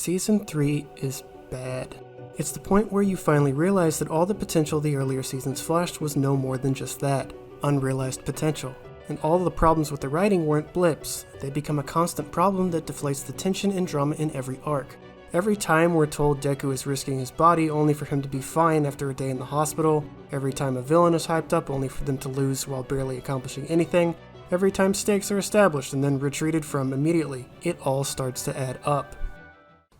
Season 3 is bad. It's the point where you finally realize that all the potential the earlier seasons flashed was no more than just that, unrealized potential. And all the problems with the writing weren't blips, they become a constant problem that deflates the tension and drama in every arc. Every time we're told Deku is risking his body only for him to be fine after a day in the hospital, every time a villain is hyped up only for them to lose while barely accomplishing anything, every time stakes are established and then retreated from immediately, it all starts to add up.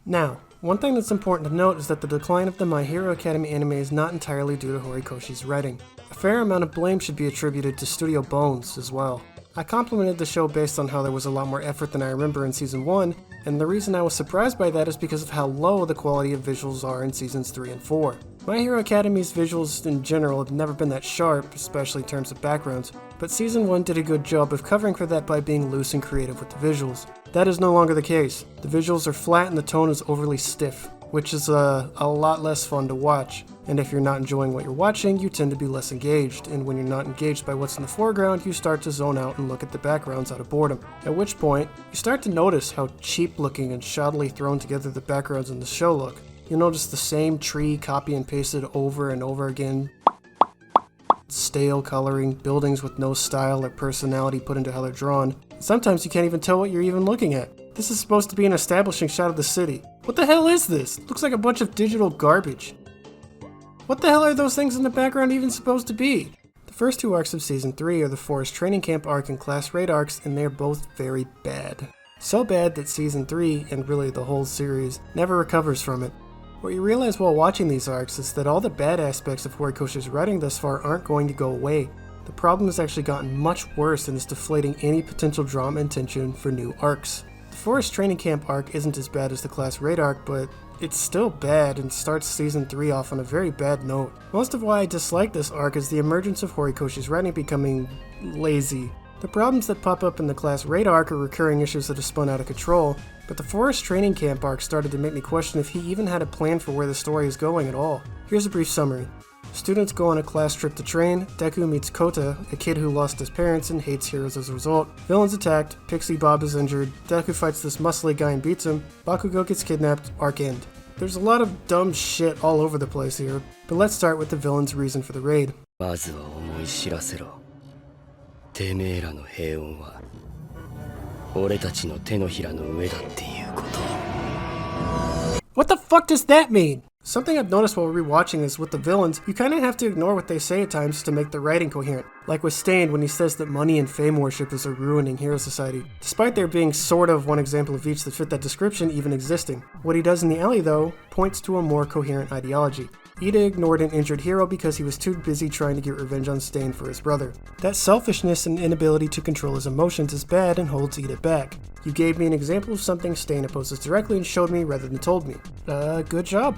Now, one thing that's important to note is that the decline of the My Hero Academia anime is not entirely due to Horikoshi's writing. A fair amount of blame should be attributed to Studio Bones as well. I complimented the show based on how there was a lot more effort than I remember in Season 1, and the reason I was surprised by that is because of how low the quality of visuals are in Seasons 3 and 4. My Hero Academy's visuals in general have never been that sharp, especially in terms of backgrounds, but Season 1 did a good job of covering for that by being loose and creative with the visuals. That is no longer the case. The visuals are flat and the tone is overly stiff, which is a lot less fun to watch. And if you're not enjoying what you're watching, you tend to be less engaged, and when you're not engaged by what's in the foreground, you start to zone out and look at the backgrounds out of boredom. At which point, you start to notice how cheap looking and shoddily thrown together the backgrounds in the show look. You'll notice the same tree copy and pasted over and over again, stale coloring, buildings with no style or personality put into how they're drawn. Sometimes you can't even tell what you're even looking at. This is supposed to be an establishing shot of the city. What the hell is this? Looks like a bunch of digital garbage. What the hell are those things in the background even supposed to be? The first two arcs of Season 3 are the Forest Training Camp arc and Class Raid arcs, and they're both very bad. So bad that Season 3, and really the whole series, never recovers from it. What you realize while watching these arcs is that all the bad aspects of Horikoshi's writing thus far aren't going to go away. The problem has actually gotten much worse and is deflating any potential drama and tension for new arcs. The Forest Training Camp arc isn't as bad as the Class Raid arc, but it's still bad and starts Season 3 off on a very bad note. Most of why I dislike this arc is the emergence of Horikoshi's writing becoming lazy. The problems that pop up in the Class Raid arc are recurring issues that have spun out of control, but the Forest Training Camp arc started to make me question if he even had a plan for where the story is going at all. Here's a brief summary. Students go on a class trip to train, Deku meets Kota, a kid who lost his parents and hates heroes as a result. Villain's attacked, Pixie Bob is injured, Deku fights this muscly guy and beats him, Bakugo gets kidnapped, arc end. There's a lot of dumb shit all over the place here, but let's start with the villain's reason for the raid. What the fuck does that mean? Something I've noticed while rewatching is with the villains, you kinda have to ignore what they say at times to make the writing coherent. Like with Stained when he says that money and fame worship is a ruining hero society, despite there being sort of one example of each that fit that description even existing. What he does in the alley though, points to a more coherent ideology. Ida ignored an injured hero because he was too busy trying to get revenge on Stain for his brother. That selfishness and inability to control his emotions is bad and holds Ida back. You gave me an example of something Stain opposes directly and showed me rather than told me. Good job.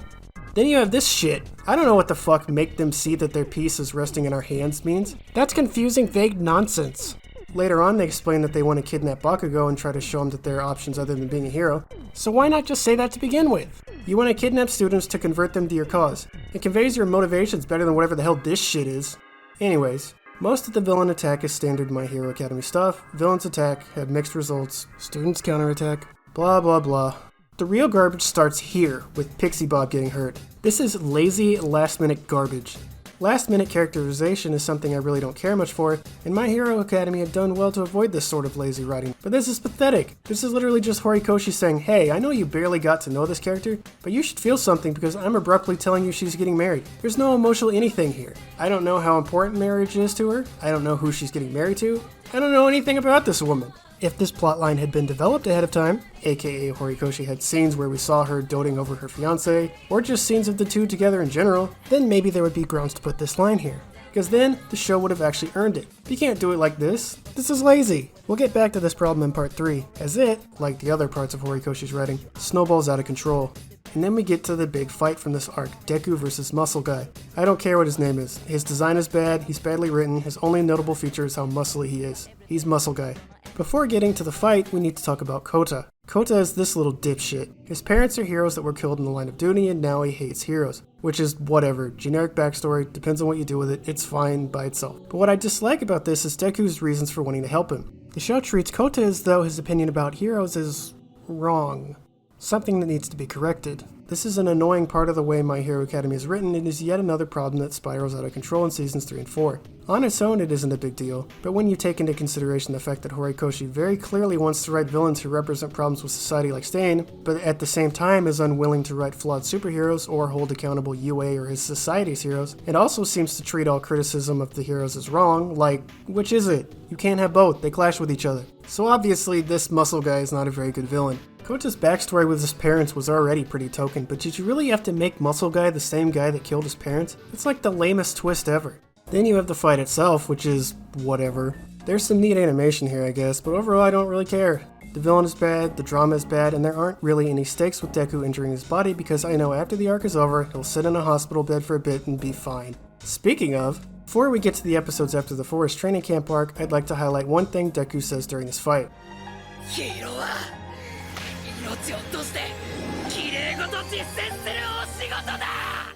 Then you have this shit. I don't know what the fuck make them see that their peace is resting in our hands means. That's confusing, vague nonsense. Later on, they explain that they want to kidnap Bakugo and try to show him that there are options other than being a hero. So why not just say that to begin with? You want to kidnap students to convert them to your cause. It conveys your motivations better than whatever the hell this shit is. Anyways, most of the villain attack is standard My Hero Academy stuff. Villains attack, have mixed results, students counterattack, blah blah blah. The real garbage starts here, with Pixie Bob getting hurt. This is lazy, last-minute garbage. Last-minute characterization is something I really don't care much for, and My Hero Academy had done well to avoid this sort of lazy writing. But this is pathetic. This is literally just Horikoshi saying, hey, I know you barely got to know this character, but you should feel something because I'm abruptly telling you she's getting married. There's no emotional anything here. I don't know how important marriage is to her. I don't know who she's getting married to. I don't know anything about this woman. If this plotline had been developed ahead of time, aka Horikoshi had scenes where we saw her doting over her fiancé, or just scenes of the two together in general, then maybe there would be grounds to put this line here. Because then, the show would have actually earned it. You can't do it like this. This is lazy. We'll get back to this problem in part 3, as it, like the other parts of Horikoshi's writing, snowballs out of control. And then we get to the big fight from this arc, Deku versus Muscle Guy. I don't care what his name is. His design is bad, he's badly written, his only notable feature is how muscly he is. He's Muscle Guy. Before getting to the fight, we need to talk about Kota. Kota is this little dipshit. His parents are heroes that were killed in the line of duty and now he hates heroes. Which is whatever, generic backstory, depends on what you do with it, it's fine by itself. But what I dislike about this is Deku's reasons for wanting to help him. The show treats Kota as though his opinion about heroes is wrong. something that needs to be corrected. This is an annoying part of the way My Hero Academia is written and is yet another problem that spirals out of control in seasons 3 and 4. On its own, it isn't a big deal, but when you take into consideration the fact that Horikoshi very clearly wants to write villains who represent problems with society like Stain, but at the same time is unwilling to write flawed superheroes or hold accountable UA or his society's heroes, it also seems to treat all criticism of the heroes as wrong, like, which is it? You can't have both, they clash with each other. So obviously, this muscle guy is not a very good villain. Kota's backstory with his parents was already pretty token, but did you really have to make Muscle Guy the same guy that killed his parents? It's like the lamest twist ever. Then you have the fight itself, which is whatever. There's some neat animation here, I guess, but overall I don't really care. The villain is bad, the drama is bad, and there aren't really any stakes with Deku injuring his body because I know after the arc is over, he'll sit in a hospital bed for a bit and be fine. Speaking of, before we get to the episodes after the Forest Training Camp arc, I'd like to highlight one thing Deku says during this fight.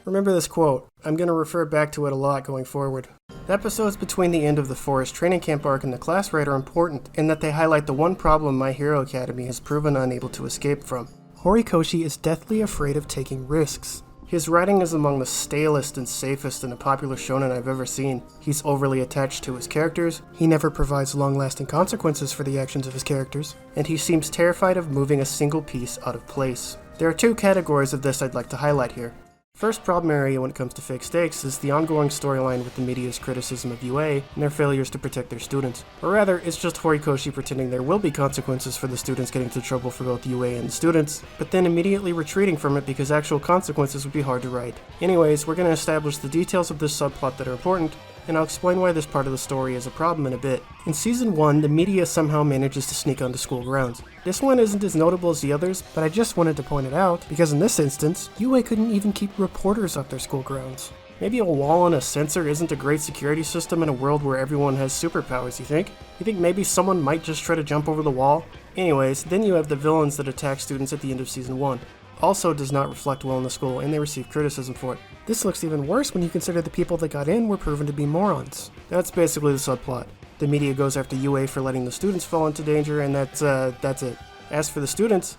Remember this quote. I'm going to refer back to it a lot going forward. The episodes between the end of the Forest Training Camp arc and the class raid are important in that they highlight the one problem My Hero Academy has proven unable to escape from. Horikoshi is deathly afraid of taking risks. His writing is among the stalest and safest in a popular shonen I've ever seen. He's overly attached to his characters, he never provides long-lasting consequences for the actions of his characters, and he seems terrified of moving a single piece out of place. There are two categories of this I'd like to highlight here. First problem area when it comes to fake stakes is the ongoing storyline with the media's criticism of UA and their failures to protect their students. Or rather, it's just Horikoshi pretending there will be consequences for the students getting into trouble for both UA and the students, but then immediately retreating from it because actual consequences would be hard to write. Anyways, we're going to establish the details of this subplot that are important, and I'll explain why this part of the story is a problem in a bit. In Season 1, the media somehow manages to sneak onto school grounds. This one isn't as notable as the others, but I just wanted to point it out, because in this instance, UA couldn't even keep reporters off their school grounds. Maybe a wall and a sensor isn't a great security system in a world where everyone has superpowers, you think? You think maybe someone might just try to jump over the wall? Anyways, then you have the villains that attack students at the end of Season 1. Also does not reflect well in the school, and they receive criticism for it. This looks even worse when you consider the people that got in were proven to be morons. That's basically the subplot. The media goes after UA for letting the students fall into danger, and that's it. As for the students...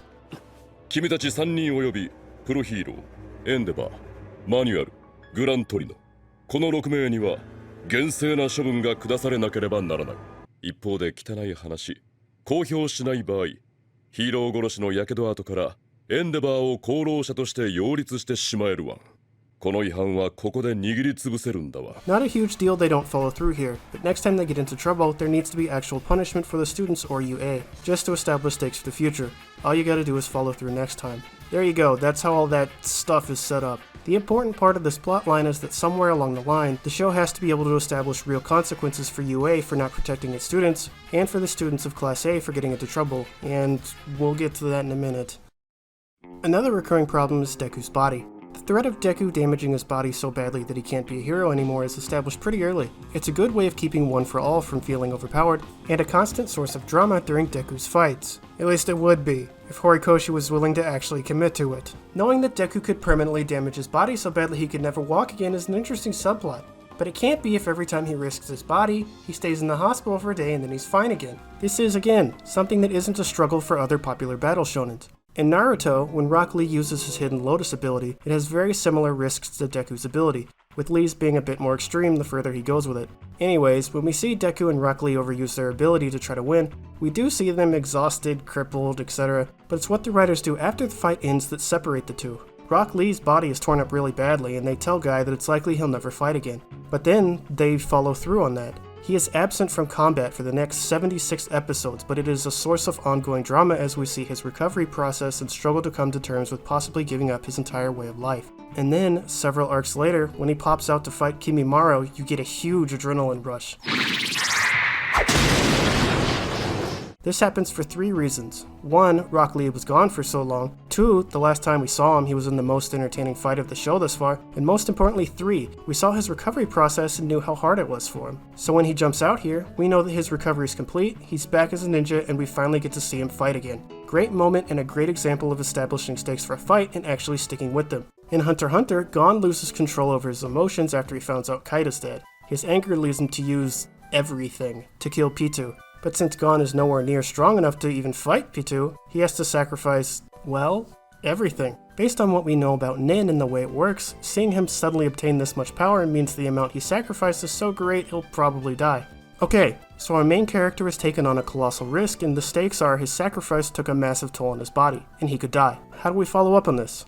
君たち3人およびプロヒーロー、エンデバー、マニュアル、グラントリノ。この6名には厳正な処分が下されなければならない。一方で汚い話、公表しない場合、ヒーロー殺しの火傷跡からエンデバーを功労者として擁立してしまえるわ。この違反はここで握りつぶせるんだわ。Not a huge deal they don't follow through here, but next time they get into trouble, there needs to be actual punishment for the students or UA, just to establish stakes for the future. All you gotta do is follow through next time. There you go, that's how all that stuff is set up. The important part of this plotline is that somewhere along the line, the show has to be able to establish real consequences for UA for not protecting its students, and for the students of Class A for getting into trouble, and we'll get to that in a minute. Another recurring problem is Deku's body. The threat of Deku damaging his body so badly that he can't be a hero anymore is established pretty early. It's a good way of keeping One for All from feeling overpowered, and a constant source of drama during Deku's fights. At least it would be, if Horikoshi was willing to actually commit to it. Knowing that Deku could permanently damage his body so badly he could never walk again is an interesting subplot. But it can't be if every time he risks his body, he stays in the hospital for a day and then he's fine again. This is, again, something that isn't a struggle for other popular battle shonens. In Naruto, when Rock Lee uses his Hidden Lotus ability, it has very similar risks to Deku's ability, with Lee's being a bit more extreme the further he goes with it. Anyways, when we see Deku and Rock Lee overuse their ability to try to win, we do see them exhausted, crippled, etc., but it's what the writers do after the fight ends that separate the two. Rock Lee's body is torn up really badly, and they tell Guy that it's likely he'll never fight again. But then, they follow through on that. He is absent from combat for the next 76 episodes, but it is a source of ongoing drama as we see his recovery process and struggle to come to terms with possibly giving up his entire way of life. And then, several arcs later, when he pops out to fight Kimimaro, you get a huge adrenaline rush. This happens for 3 reasons. 1, Rock Lee was gone for so long. 2, the last time we saw him, he was in the most entertaining fight of the show thus far. And most importantly, 3, we saw his recovery process and knew how hard it was for him. So when he jumps out here, we know that his recovery is complete, he's back as a ninja, and we finally get to see him fight again. Great moment and a great example of establishing stakes for a fight and actually sticking with them. In Hunter x Hunter, Gon loses control over his emotions after he finds out Kaida's dead. His anger leads him to use everything to kill Pitou. But since Gon is nowhere near strong enough to even fight Pitou, he has to sacrifice Well, everything. Based on what we know about Nin and the way it works, seeing him suddenly obtain this much power means the amount he sacrificed is so great he'll probably die. Okay, so our main character has taken on a colossal risk, and the stakes are his sacrifice took a massive toll on his body, and he could die. How do we follow up on this?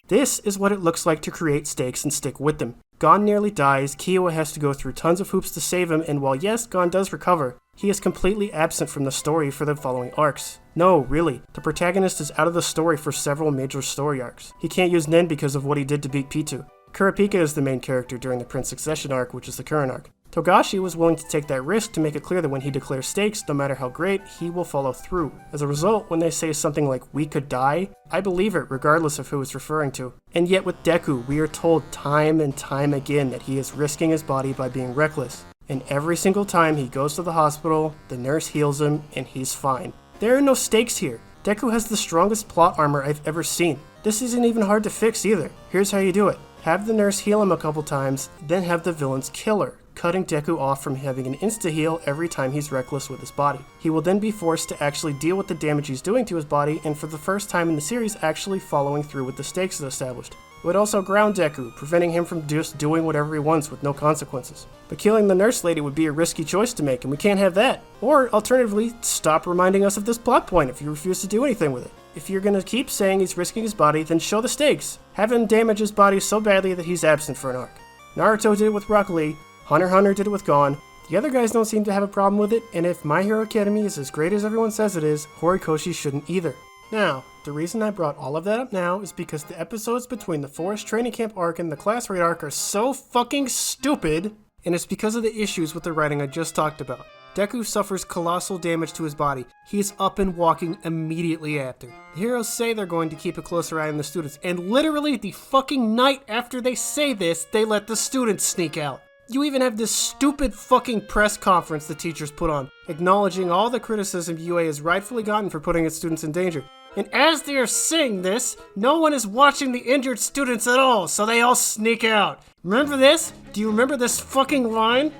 This is what it looks like to create stakes and stick with them. Gon nearly dies, Kiowa has to go through tons of hoops to save him, and while yes, Gon does recover, he is completely absent from the story for the following arcs. No, really, the protagonist is out of the story for several major story arcs. He can't use Nin because of what he did to beat Pitou. Kurapika is the main character during the Prince Succession arc, which is the current arc. Togashi was willing to take that risk to make it clear that when he declares stakes, no matter how great, he will follow through. As a result, when they say something like, "we could die," I believe it regardless of who it's referring to. And yet with Deku, we are told time and time again that he is risking his body by being reckless. And every single time he goes to the hospital, the nurse heals him, and he's fine. There are no stakes here. Deku has the strongest plot armor I've ever seen. This isn't even hard to fix either. Here's how you do it. Have the nurse heal him a couple times, then have the villains kill her, cutting Deku off from having an insta-heal every time he's reckless with his body. He will then be forced to actually deal with the damage he's doing to his body, and for the first time in the series actually following through with the stakes established. It would also ground Deku, preventing him from just doing whatever he wants with no consequences. But killing the nurse lady would be a risky choice to make, and we can't have that. Or, alternatively, stop reminding us of this plot point if you refuse to do anything with it. If you're gonna keep saying he's risking his body, then show the stakes. Have him damage his body so badly that he's absent for an arc. Naruto did it with Rock Lee, Hunter x Hunter did it with Gon. The other guys don't seem to have a problem with it, and if My Hero Academia is as great as everyone says it is, Horikoshi shouldn't either. Now, the reason I brought all of that up now is because the episodes between the Forest Training Camp arc and the Class Raid arc are so fucking stupid, and it's because of the issues with the writing I just talked about. Deku suffers colossal damage to his body. He is up and walking immediately after. The heroes say they're going to keep a closer eye on the students, and literally the fucking night after they say this, they let the students sneak out. You even have this stupid fucking press conference the teachers put on, acknowledging all the criticism UA has rightfully gotten for putting its students in danger. And as they are saying this, no one is watching the injured students at all, so they all sneak out. Remember this? Do you remember this fucking line?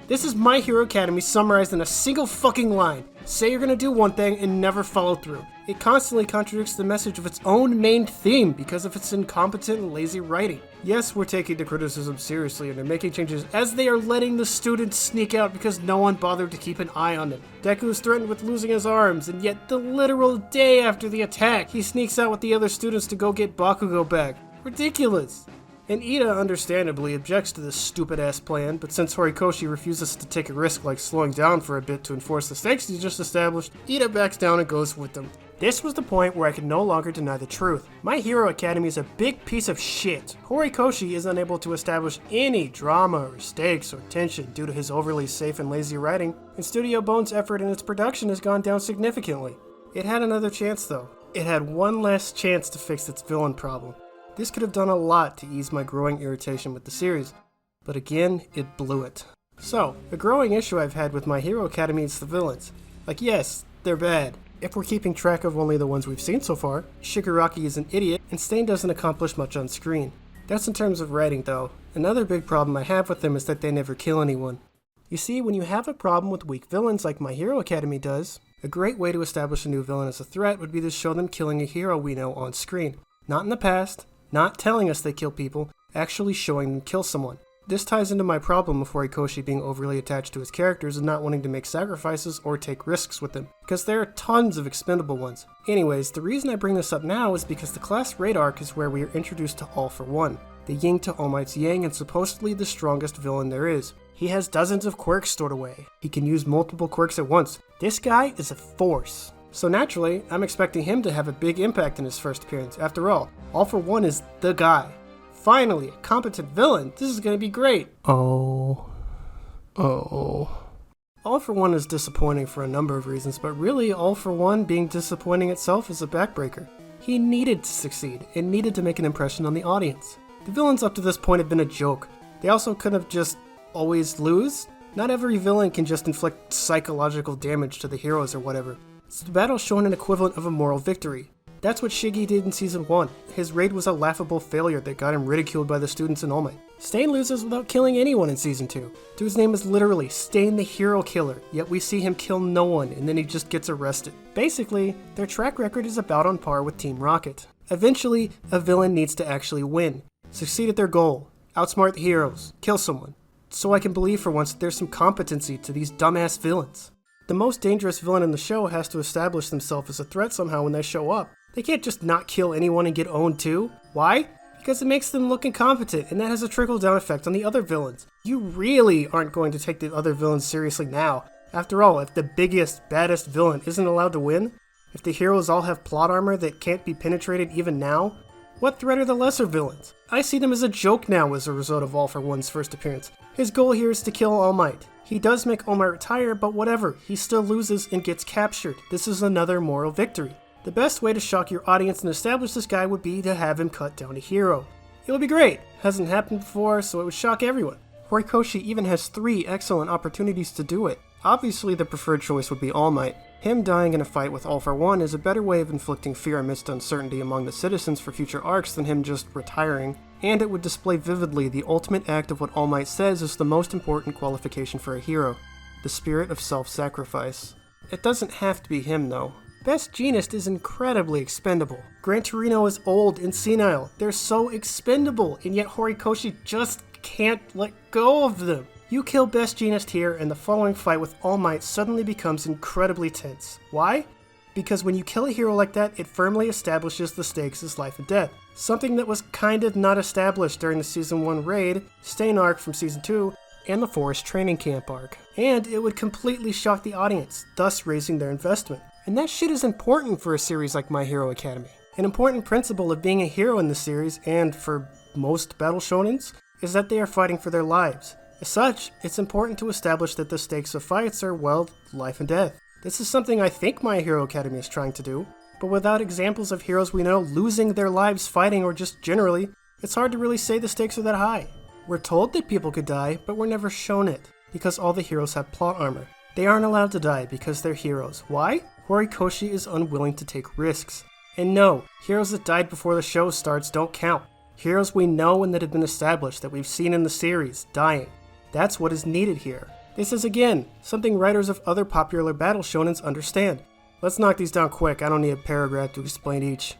This is My Hero Academia summarized in a single fucking line. Say you're gonna do one thing and never follow through. It constantly contradicts the message of its own main theme because of its incompetent and lazy writing. Yes, we're taking the criticism seriously and are making changes as they are letting the students sneak out because no one bothered to keep an eye on them. Deku is threatened with losing his arms, and yet the literal day after the attack, he sneaks out with the other students to go get Bakugo back. Ridiculous! And Ida understandably objects to this stupid-ass plan, but since Horikoshi refuses to take a risk like slowing down for a bit to enforce the stakes he just established, Ida backs down and goes with them. This was the point where I could no longer deny the truth. My Hero Academia is a big piece of shit. Horikoshi is unable to establish any drama or stakes or tension due to his overly safe and lazy writing, and Studio Bones' effort in its production has gone down significantly. It had another chance though. It had one last chance to fix its villain problem. This could have done a lot to ease my growing irritation with the series, but again, it blew it. So, a growing issue I've had with My Hero Academia is the villains. Like yes, they're bad. If we're keeping track of only the ones we've seen so far, Shigaraki is an idiot, and Stain doesn't accomplish much on screen. That's in terms of writing though. Another big problem I have with them is that they never kill anyone. You see, when you have a problem with weak villains like My Hero Academia does, a great way to establish a new villain as a threat would be to show them killing a hero we know on screen. Not in the past, not telling us they kill people, actually showing them kill someone. This ties into my problem of Horikoshi being overly attached to his characters and not wanting to make sacrifices or take risks with them, because there are tons of expendable ones. Anyways, the reason I bring this up now is because the Class Raid arc is where we are introduced to All for One, the yin to All Might's yang and supposedly the strongest villain there is. He has dozens of quirks stored away. He can use multiple quirks at once. This guy is a force. So naturally, I'm expecting him to have a big impact in his first appearance. After all for One is the guy. Finally, a competent villain. This is gonna be great. Oh. All for One is disappointing for a number of reasons, but really All for One being disappointing itself is a backbreaker. He needed to succeed, and needed to make an impression on the audience. The villains up to this point have been a joke. They also could have just always lose. Not every villain can just inflict psychological damage to the heroes or whatever. So the battle shown an equivalent of a moral victory. That's what Shiggy did in Season 1. His raid was a laughable failure that got him ridiculed by the students in All Might. Stain loses without killing anyone in Season 2. Dude's name is literally Stain the Hero Killer, yet we see him kill no one and then he just gets arrested. Basically, their track record is about on par with Team Rocket. Eventually, a villain needs to actually win, succeed at their goal, outsmart the heroes, kill someone, so I can believe for once that there's some competency to these dumbass villains. The most dangerous villain in the show has to establish themselves as a threat somehow when they show up. They can't just not kill anyone and get owned too. Why? Because it makes them look incompetent, and that has a trickle-down effect on the other villains. You really aren't going to take the other villains seriously now. After all, if the biggest, baddest villain isn't allowed to win, if the heroes all have plot armor that can't be penetrated even now, what threat are the lesser villains? I see them as a joke now as a result of All for One's first appearance. His goal here is to kill All Might. He does make All Might retire, but whatever, he still loses and gets captured. This is another moral victory. The best way to shock your audience and establish this guy would be to have him cut down a hero. It would be great. Hasn't happened before, so it would shock everyone. Horikoshi even has 3 excellent opportunities to do it. Obviously, the preferred choice would be All Might. Him dying in a fight with All for One is a better way of inflicting fear amidst uncertainty among the citizens for future arcs than him just retiring, and it would display vividly the ultimate act of what All Might says is the most important qualification for a hero, the spirit of self-sacrifice. It doesn't have to be him, though. Best Jeanist is incredibly expendable. Gran Torino is old and senile. They're so expendable, and yet Horikoshi just can't let go of them. You kill Best Jeanist here, and the following fight with All Might suddenly becomes incredibly tense. Why? Because when you kill a hero like that, it firmly establishes the stakes as life and death. Something that was kind of not established during the Season 1 raid, Stain arc from Season 2, and the Forest Training Camp arc. And it would completely shock the audience, thus raising their investment. And that shit is important for a series like My Hero Academy. An important principle of being a hero in the series, and for most battle shonens, is that they are fighting for their lives. As such, it's important to establish that the stakes of fights are, well, life and death. This is something I think My Hero Academy is trying to do, but without examples of heroes we know losing their lives fighting or just generally, it's hard to really say the stakes are that high. We're told that people could die, but we're never shown it, because all the heroes have plot armor. They aren't allowed to die because they're heroes. Why? Horikoshi is unwilling to take risks. And no, heroes that died before the show starts don't count. Heroes we know and that have been established, that we've seen in the series, dying. That's what is needed here. This is, again, something writers of other popular battle shonens understand. Let's knock these down quick, I don't need a paragraph to explain each.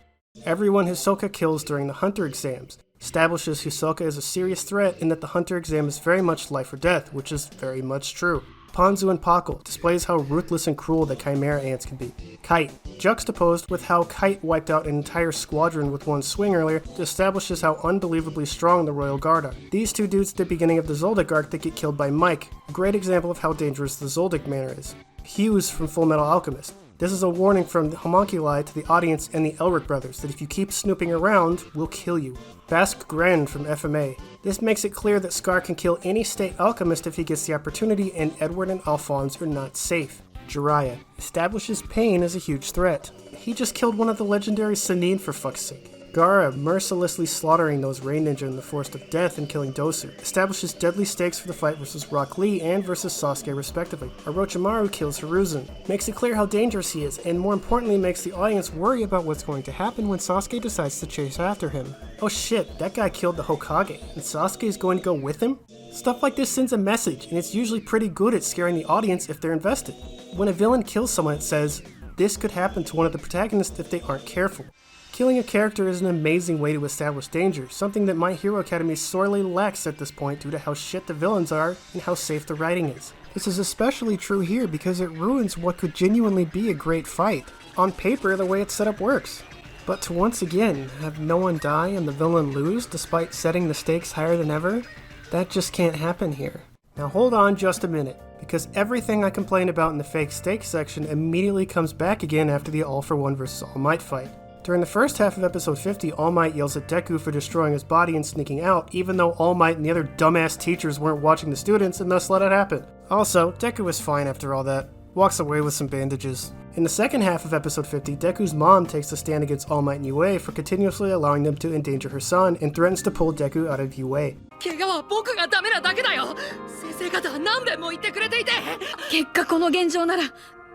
Everyone Hisoka kills during the Hunter exams establishes Hisoka as a serious threat and that the Hunter exam is very much life or death, which is very much true. Ponzu and Pakul displays how ruthless and cruel the Chimera ants can be. Kite, juxtaposed with how Kite wiped out an entire squadron with one swing earlier, establishes how unbelievably strong the Royal Guard are. These two dudes at the beginning of the Zoldyck arc that get killed by Mike, a great example of how dangerous the Zoldyck manor is. Hughes from Fullmetal Alchemist. This is a warning from the homunculi to the audience and the Elric brothers that if you keep snooping around, we'll kill you. Basque Gren from FMA. This makes it clear that Scar can kill any state alchemist if he gets the opportunity, and Edward and Alphonse are not safe. Jiraiya establishes Pain as a huge threat. He just killed one of the legendary Sannin for fuck's sake. Gaara mercilessly slaughtering those Rain Ninja in the Forest of Death and killing Dosu establishes deadly stakes for the fight versus Rock Lee and versus Sasuke respectively. Orochimaru kills Hiruzen, makes it clear how dangerous he is, and more importantly makes the audience worry about what's going to happen when Sasuke decides to chase after him. Oh shit, that guy killed the Hokage, and Sasuke is going to go with him? Stuff like this sends a message, and it's usually pretty good at scaring the audience if they're invested. When a villain kills someone, it says, this could happen to one of the protagonists if they aren't careful. Killing a character is an amazing way to establish danger, something that My Hero Academy sorely lacks at this point due to how shit the villains are and how safe the writing is. This is especially true here because it ruins what could genuinely be a great fight. On paper, the way it's set up works. But to once again have no one die and the villain lose despite setting the stakes higher than ever, that just can't happen here. Now hold on just a minute, because everything I complained about in the fake stakes section immediately comes back again after the All for One vs All Might fight. During the first half of episode 50, All Might yells at Deku for destroying his body and sneaking out, even though All Might and the other dumbass teachers weren't watching the students and thus let it happen. Also, Deku is fine after all that. Walks away with some bandages. In the second half of episode 50, Deku's mom takes a stand against All Might and Yue for continuously allowing them to endanger her son and threatens to pull Deku out of Yue. 怪我は僕がダメなだけだよ。先生方は何遍も言ってくれていて。結果この現状なら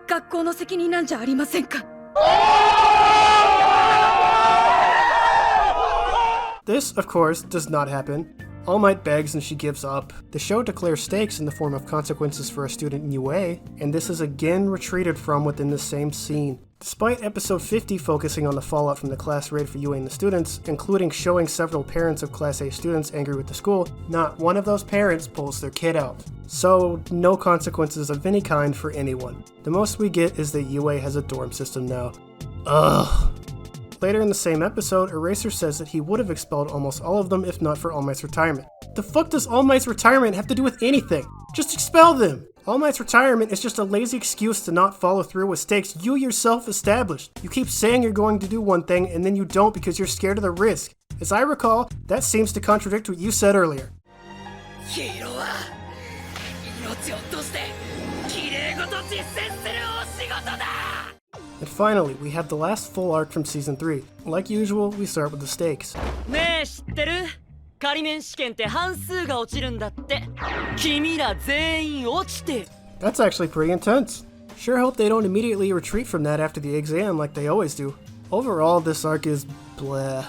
学校の責任なんじゃありませんか。This, of course, does not happen. All Might begs and she gives up. The show declares stakes in the form of consequences for a student in UA, and this is again retreated from within the same scene. Despite episode 50 focusing on the fallout from the class raid for UA and the students, including showing several parents of Class A students angry with the school, not one of those parents pulls their kid out. So, no consequences of any kind for anyone. The most we get is that UA has a dorm system now. Ugh. Later in the same episode, Eraser says that he would have expelled almost all of them if not for All Might's retirement. The fuck does All Might's retirement have to do with anything? Just expel them! All Might's retirement is just a lazy excuse to not follow through with stakes you yourself established. You keep saying you're going to do one thing and then you don't because you're scared of the risk. As I recall, that seems to contradict what you said earlier. And finally, we have the last full arc from Season 3. Like usual, we start with the stakes. ねえ知ってる？仮免試験って半数が落ちるんだって。君ら全員落ちて。That's actually pretty intense. Sure hope they don't immediately retreat from that after the exam like they always do. Overall, this arc is bleh.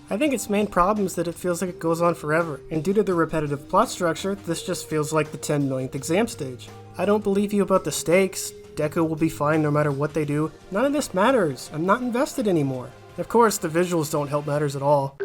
I think its main problem is that it feels like it goes on forever, and due to the repetitive plot structure, this just feels like the 10 millionth exam stage. I don't believe you about the stakes. Deku will be fine no matter what they do. None of this matters. I'm not invested anymore. Of course, the visuals don't help matters at all.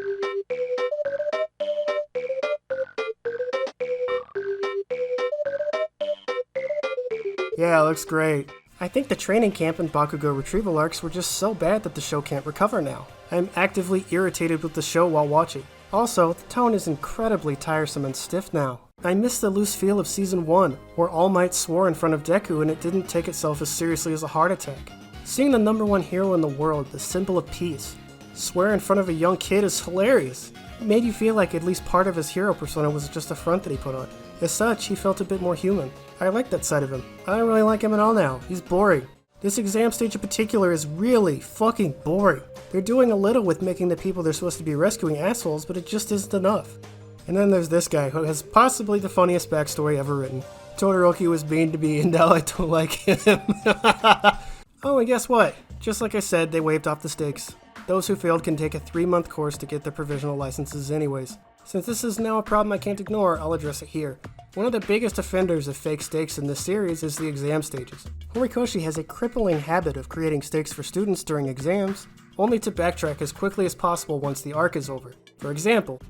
Yeah, looks great. I think the training camp and Bakugo retrieval arcs were just so bad that the show can't recover now. I'm actively irritated with the show while watching. Also, the tone is incredibly tiresome and stiff now. I miss the loose feel of Season 1, where All Might swore in front of Deku and it didn't take itself as seriously as a heart attack. Seeing the #1 hero in the world, the symbol of peace, swear in front of a young kid is hilarious. It made you feel like at least part of his hero persona was just a front that he put on. As such, he felt a bit more human. I like that side of him. I don't really like him at all now. He's boring. This exam stage in particular is really fucking boring. They're doing a little with making the people they're supposed to be rescuing assholes, but it just isn't enough. And then there's this guy who has possibly the funniest backstory ever written. Todoroki was mean to me and now I don't like him. Oh, and guess what? Just like I said, they waived off the stakes. Those who failed can take a 3-month course to get their provisional licenses anyways. Since this is now a problem I can't ignore, I'll address it here. One of the biggest offenders of fake stakes in this series is the exam stages. Horikoshi has a crippling habit of creating stakes for students during exams, only to backtrack as quickly as possible once the arc is over. For example,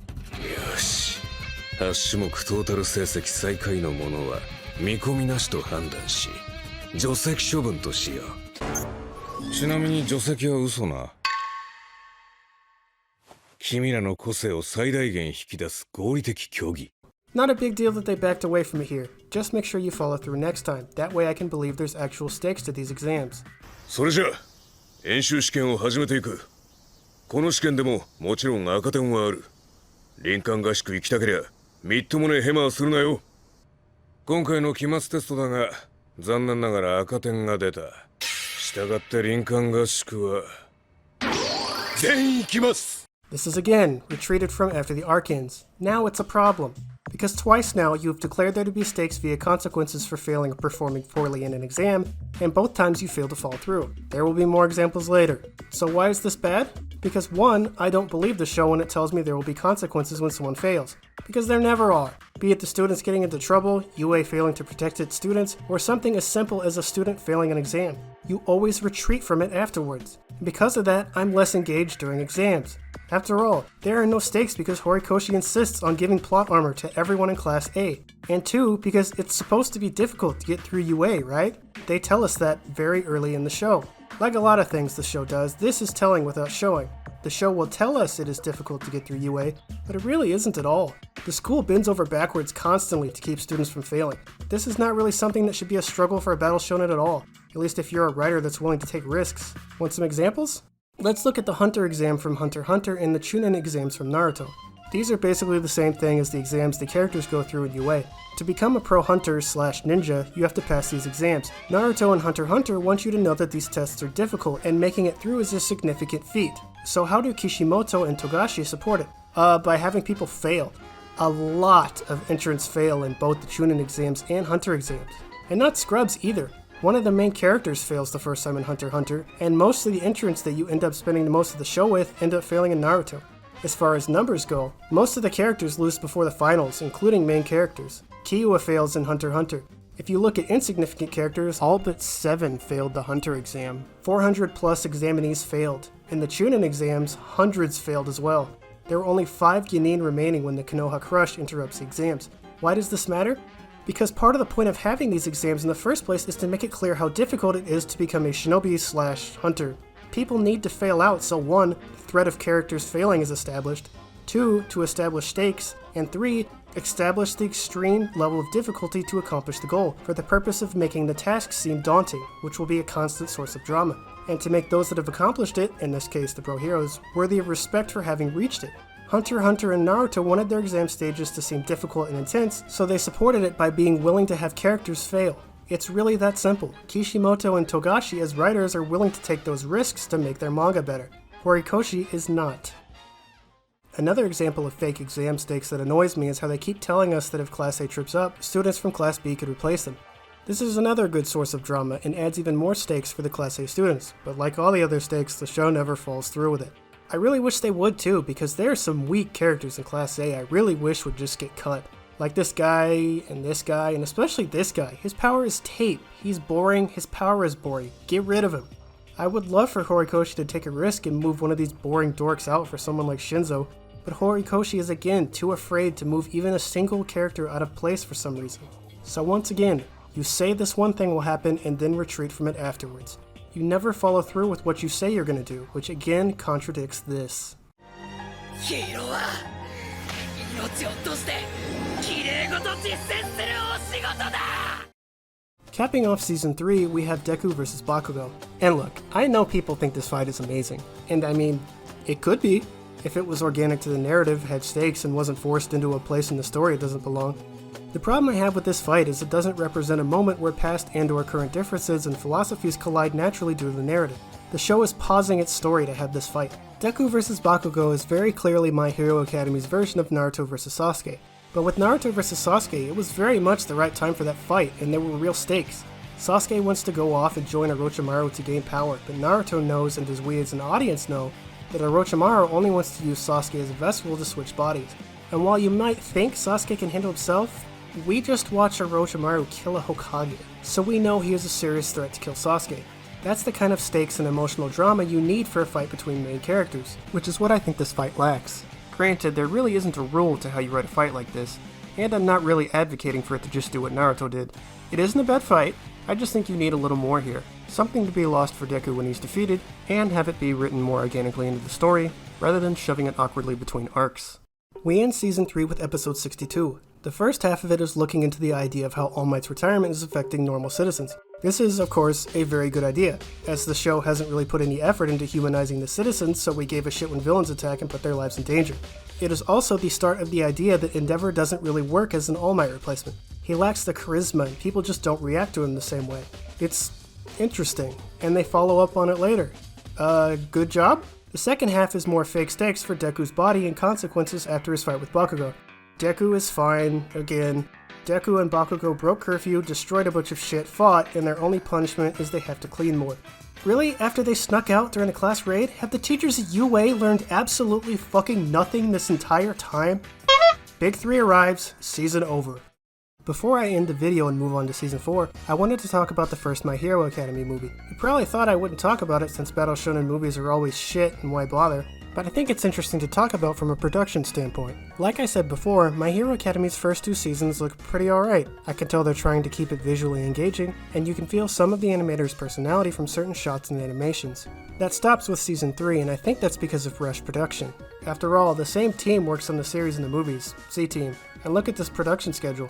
8種目トータル成績最下位のものは見込みなしと判断し除籍処分としよう。ちなみに除籍は嘘な。君らの個性を最大限引き出す合理的競技。 Not a big deal that they backed away from it here. Just make sure you follow through next time. That way I can believe there's actual stakes to these exams. それじゃあ演習試験を始めていく。この試験でももちろん赤点はある。林間合宿行きたけりゃみっともねえヘマはするなよ。今回の期末テストだが残念ながら赤点が出た。したがって林間合宿は全員行きます。 This is again retreated from after the arc ends. Now it's a problem. Because twice now you have declared there to be stakes via consequences for failing or performing poorly in an exam, and both times you fail to follow through. There will be more examples later. So why is this bad? Because 1, I don't believe the show when it tells me there will be consequences when someone fails. Because there never are. Be it the students getting into trouble, UA failing to protect its students, or something as simple as a student failing an exam. You always retreat from it afterwards. And because of that, I'm less engaged during exams. After all, there are no stakes because Horikoshi insists on giving plot armor to everyone in Class A. And 2, because it's supposed to be difficult to get through UA, right? They tell us that very early in the show. Like a lot of things the show does, this is telling without showing. The show will tell us it is difficult to get through UA, but it really isn't at all. The school bends over backwards constantly to keep students from failing. This is not really something that should be a struggle for a battle shonen at all, at least if you're a writer that's willing to take risks. Want some examples? Let's look at the Hunter exam from Hunter x Hunter and the Chunin exams from Naruto. These are basically the same thing as the exams the characters go through in UA. To become a pro hunter / ninja, you have to pass these exams. Naruto and Hunter x Hunter want you to know that these tests are difficult, and making it through is a significant feat. So how do Kishimoto and Togashi support it? By having people fail. A lot of entrants fail in both the Chunin exams and Hunter exams. And not scrubs either. One of the main characters fails the first time in Hunter x Hunter, and most of the entrants that you end up spending the most of the show with end up failing in Naruto. As far as numbers go, most of the characters lose before the finals, including main characters. Kiyua fails in Hunter x Hunter. If you look at insignificant characters, all but 7 failed the Hunter exam. 400 plus examinees failed. In the Chunin exams, hundreds failed as well. There were only 5 Genin remaining when the Konoha Crush interrupts the exams. Why does this matter? Because part of the point of having these exams in the first place is to make it clear how difficult it is to become a shinobi/hunter. People need to fail out so 1, the threat of characters failing is established, 2, to establish stakes, and 3, establish the extreme level of difficulty to accomplish the goal, for the purpose of making the task seem daunting, which will be a constant source of drama, and to make those that have accomplished it, in this case the pro heroes, worthy of respect for having reached it. Hunter x Hunter and Naruto wanted their exam stages to seem difficult and intense, so they supported it by being willing to have characters fail. It's really that simple. Kishimoto and Togashi as writers are willing to take those risks to make their manga better. Horikoshi is not. Another example of fake exam stakes that annoys me is how they keep telling us that if Class A trips up, students from Class B could replace them. This is another good source of drama and adds even more stakes for the Class A students, but like all the other stakes, the show never follows through with it. I really wish they would too, because there are some weak characters in Class A I really wish would just get cut. Like this guy, and especially this guy. His power is tape. He's boring, his power is boring. Get rid of him. I would love for Horikoshi to take a risk and move one of these boring dorks out for someone like Shinzo, but Horikoshi is again too afraid to move even a single character out of place for some reason. So once again, you say this one thing will happen and then retreat from it afterwards. You never follow through with what you say you're gonna do, which again contradicts this. Capping off Season 3, we have Deku vs. Bakugo. And look, I know people think this fight is amazing, and I mean, it could be, if it was organic to the narrative, had stakes, and wasn't forced into a place in the story it doesn't belong. The problem I have with this fight is it doesn't represent a moment where past and/or current differences and philosophies collide naturally due to the narrative. The show is pausing its story to have this fight. Deku vs. Bakugo is very clearly My Hero Academy's version of Naruto vs. Sasuke. But with Naruto vs. Sasuke, it was very much the right time for that fight, and there were real stakes. Sasuke wants to go off and join Orochimaru to gain power, but Naruto knows, and as we as an audience know, that Orochimaru only wants to use Sasuke as a vessel to switch bodies. And while you might think Sasuke can handle himself, we just watched Orochimaru kill a Hokage, so we know he is a serious threat to kill Sasuke. That's the kind of stakes and emotional drama you need for a fight between main characters, which is what I think this fight lacks. Granted, there really isn't a rule to how you write a fight like this, and I'm not really advocating for it to just do what Naruto did. It isn't a bad fight, I just think you need a little more here. Something to be lost for Deku when he's defeated, and have it be written more organically into the story, rather than shoving it awkwardly between arcs. We end Season 3 with Episode 62. The first half of it is looking into the idea of how All Might's retirement is affecting normal citizens. This is, of course, a very good idea, as the show hasn't really put any effort into humanizing the citizens, so we gave a shit when villains attack and put their lives in danger. It is also the start of the idea that Endeavor doesn't really work as an All Might replacement. He lacks the charisma, and people just don't react to him the same way. It's interesting, and they follow up on it later. Good job? The second half is more fake stakes for Deku's body and consequences after his fight with Bakugo. Deku is fine, again. Deku and Bakugo broke curfew, destroyed a bunch of shit, fought, and their only punishment is they have to clean more. Really? After they snuck out during a class raid? Have the teachers at UA learned absolutely fucking nothing this entire time? Big 3 arrives, season over. Before I end the video and move on to Season 4, I wanted to talk about the first My Hero Academy movie. You probably thought I wouldn't talk about it since Battle Shonen movies are always shit and why bother, but I think it's interesting to talk about from a production standpoint. Like I said before, My Hero Academy's first 2 seasons look pretty alright. I can tell they're trying to keep it visually engaging, and you can feel some of the animator's personality from certain shots and animations. That stops with Season 3, and I think that's because of rushed production. After all, the same team works on the series and the movies, C-Team, and look at this production schedule.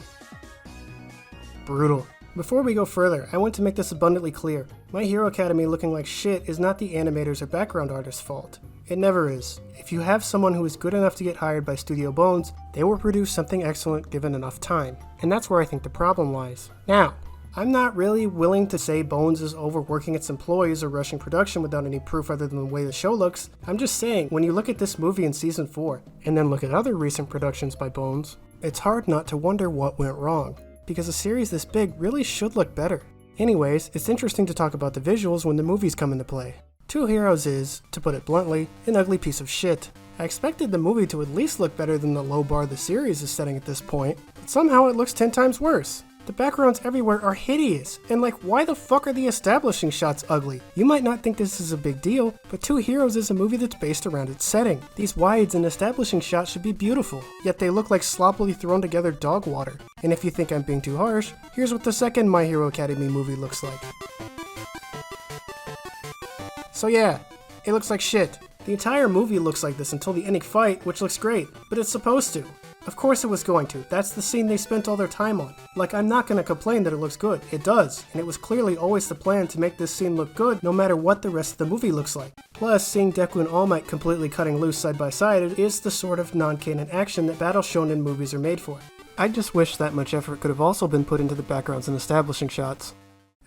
Brutal. Before we go further, I want to make this abundantly clear. My Hero Academy looking like shit is not the animators or background artists' fault. It never is. If you have someone who is good enough to get hired by Studio Bones, they will produce something excellent given enough time. And that's where I think the problem lies. Now, I'm not really willing to say Bones is overworking its employees or rushing production without any proof other than the way the show looks. I'm just saying, when you look at this movie in Season 4, and then look at other recent productions by Bones, it's hard not to wonder what went wrong, because a series this big really should look better. Anyways, it's interesting to talk about the visuals when the movies come into play. Two Heroes is, to put it bluntly, an ugly piece of shit. I expected the movie to at least look better than the low bar the series is setting at this point, but somehow it looks 10 times worse. The backgrounds everywhere are hideous, and like, why the fuck are the establishing shots ugly? You might not think this is a big deal, but Two Heroes is a movie that's based around its setting. These wides and establishing shots should be beautiful, yet they look like sloppily thrown together dog water. And if you think I'm being too harsh, here's what the second My Hero Academy movie looks like. So yeah, it looks like shit. The entire movie looks like this until the ending fight, which looks great, but it's supposed to. Of course it was going to. That's the scene they spent all their time on. Like, I'm not gonna complain that it looks good. It does, and it was clearly always the plan to make this scene look good no matter what the rest of the movie looks like. Plus, seeing Deku and All Might completely cutting loose side by side is the sort of non-canon action that battle shonen movies are made for. I just wish that much effort could have also been put into the backgrounds and establishing shots.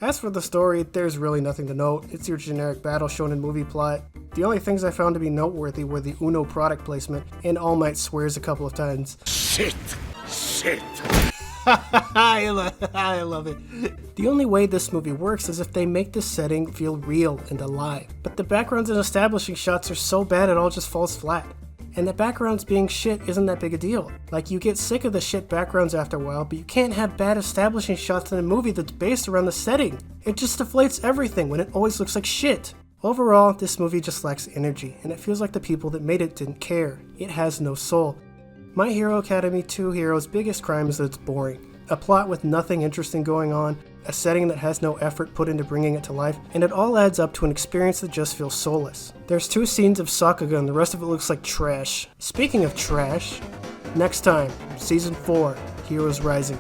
As for the story, there's really nothing to note. It's your generic battle shonen movie plot. The only things I found to be noteworthy were the Uno product placement, and All Might swears a couple of times. Shit! I love it. The only way this movie works is if they make the setting feel real and alive. But the backgrounds and establishing shots are so bad it all just falls flat. And the backgrounds being shit isn't that big a deal. Like, you get sick of the shit backgrounds after a while, but you can't have bad establishing shots in a movie that's based around the setting. It just deflates everything when it always looks like shit. Overall, this movie just lacks energy, and it feels like the people that made it didn't care. It has no soul. My Hero Academy 2 Heroes' biggest crime is that it's boring. A plot with nothing interesting going on, a setting that has no effort put into bringing it to life, and it all adds up to an experience that just feels soulless. There's 2 scenes of Sakuga and the rest of it looks like trash. Speaking of trash, next time, Season 4, Heroes Rising.